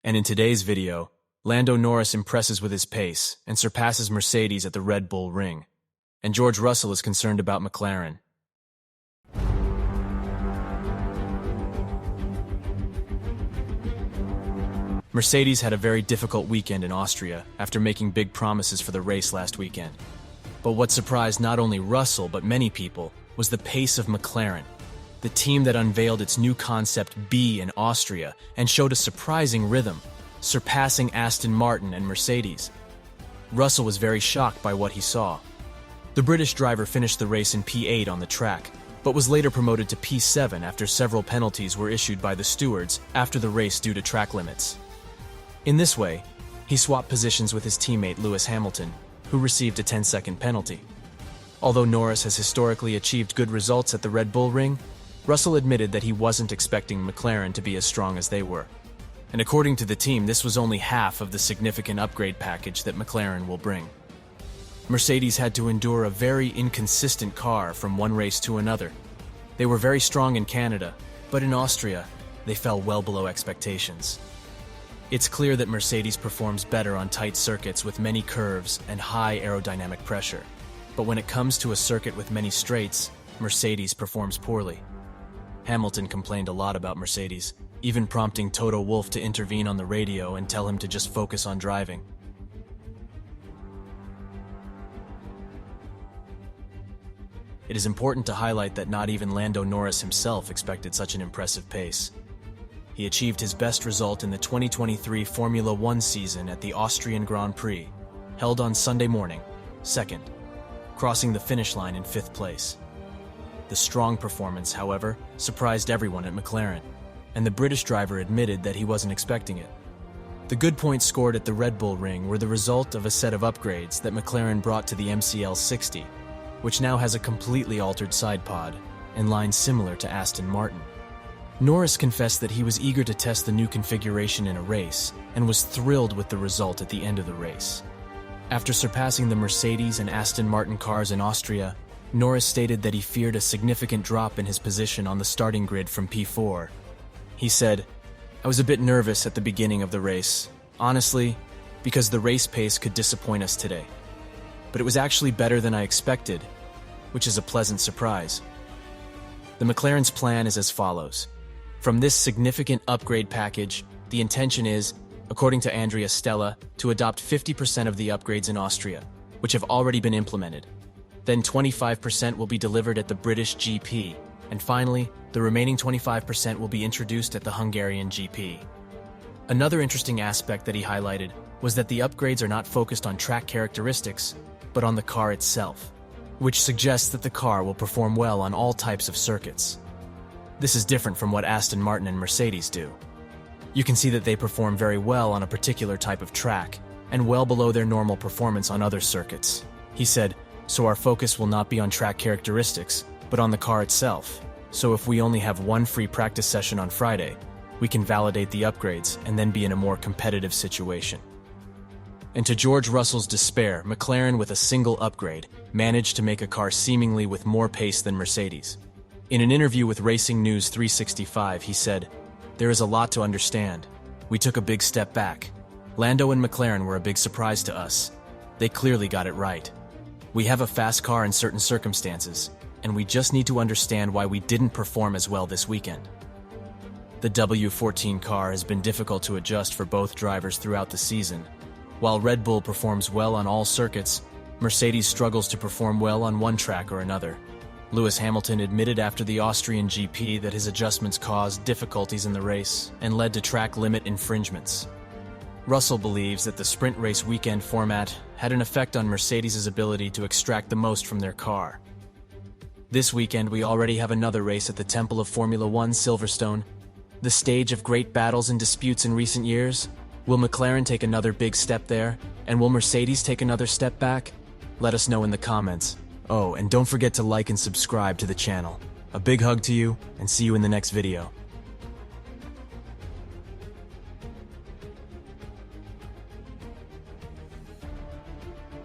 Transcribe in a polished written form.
And in today's video, Lando Norris impresses with his pace and surpasses Mercedes at the Red Bull Ring. And George Russell is concerned about McLaren. Mercedes had a very difficult weekend in Austria after making big promises for the race last weekend. But what surprised not only Russell but many people was the pace of McLaren, the team that unveiled its new concept B in Austria and showed a surprising rhythm, surpassing Aston Martin and Mercedes. Russell was very shocked by what he saw. The British driver finished the race in P8 on the track, but was later promoted to P7 after several penalties were issued by the stewards after the race due to track limits. In this way, he swapped positions with his teammate Lewis Hamilton, who received a 10-second penalty. Although Norris has historically achieved good results at the Red Bull Ring, Russell admitted that he wasn't expecting McLaren to be as strong as they were. And according to the team, this was only half of the significant upgrade package that McLaren will bring. Mercedes had to endure a very inconsistent car from one race to another. They were very strong in Canada, but in Austria, they fell well below expectations. It's clear that Mercedes performs better on tight circuits with many curves and high aerodynamic pressure. But when it comes to a circuit with many straights, Mercedes performs poorly. Hamilton complained a lot about Mercedes, even prompting Toto Wolff to intervene on the radio and tell him to just focus on driving. It is important to highlight that not even Lando Norris himself expected such an impressive pace. He achieved his best result in the 2023 Formula One season at the Austrian Grand Prix, held on Sunday morning, second, crossing the finish line in 5th place. The strong performance, however, surprised everyone at McLaren, and the British driver admitted that he wasn't expecting it. The good points scored at the Red Bull Ring were the result of a set of upgrades that McLaren brought to the MCL 60, which now has a completely altered side pod and lines similar to Aston Martin. Norris confessed that he was eager to test the new configuration in a race and was thrilled with the result at the end of the race. After surpassing the Mercedes and Aston Martin cars in Austria, Norris stated that he feared a significant drop in his position on the starting grid from P4. He said, "I was a bit nervous at the beginning of the race, honestly, because the race pace could disappoint us today. But it was actually better than I expected, which is a pleasant surprise." The McLaren's plan is as follows. From this significant upgrade package, the intention is, according to Andrea Stella, to adopt 50% of the upgrades in Austria, which have already been implemented. Then 25% will be delivered at the British GP, and finally, the remaining 25% will be introduced at the Hungarian GP. Another interesting aspect that he highlighted was that the upgrades are not focused on track characteristics, but on the car itself, which suggests that the car will perform well on all types of circuits. This is different from what Aston Martin and Mercedes do. You can see that they perform very well on a particular type of track, and well below their normal performance on other circuits. He said, "So our focus will not be on track characteristics, but on the car itself. So if we only have one free practice session on Friday, we can validate the upgrades and then be in a more competitive situation." And to George Russell's despair, McLaren, with a single upgrade, managed to make a car seemingly with more pace than Mercedes. In an interview with Racing News 365, he said, "There is a lot to understand. We took a big step back. Lando and McLaren were a big surprise to us. They clearly got it right. We have a fast car in certain circumstances, and we just need to understand why we didn't perform as well this weekend." The W14 car has been difficult to adjust for both drivers throughout the season. While Red Bull performs well on all circuits, Mercedes struggles to perform well on one track or another. Lewis Hamilton admitted after the Austrian GP that his adjustments caused difficulties in the race and led to track limit infringements. Russell believes that the sprint race weekend format had an effect on Mercedes' ability to extract the most from their car. This weekend we already have another race at the Temple of Formula One, Silverstone, the stage of great battles and disputes in recent years. Will McLaren take another big step there, and will Mercedes take another step back? Let us know in the comments. Oh, and don't forget to like and subscribe to the channel. A big hug to you, and see you in the next video.